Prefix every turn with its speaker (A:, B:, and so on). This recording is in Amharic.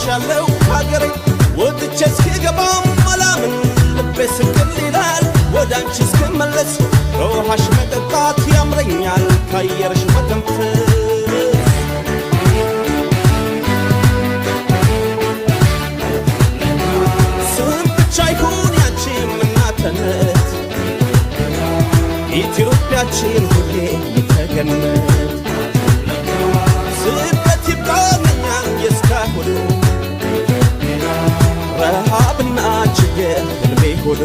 A: ርቄሻለሁ ሀገሬ ወጥቼ እስክገባም አላምን ልቤ ስቅል ይላል ወደ አንቺ እስክመለስ ከውሃሽ መጠጣት ያምረኛል ከአየርሽ መተንፈስ ስም ብቻ ይሁን ያንቺም እናትነት ኢትዮጵያችን ሁሌ የተገነት ስደት ይብቃኛል የእስካሁኑ ረሃብና ችግር ህልሜ ሆኖ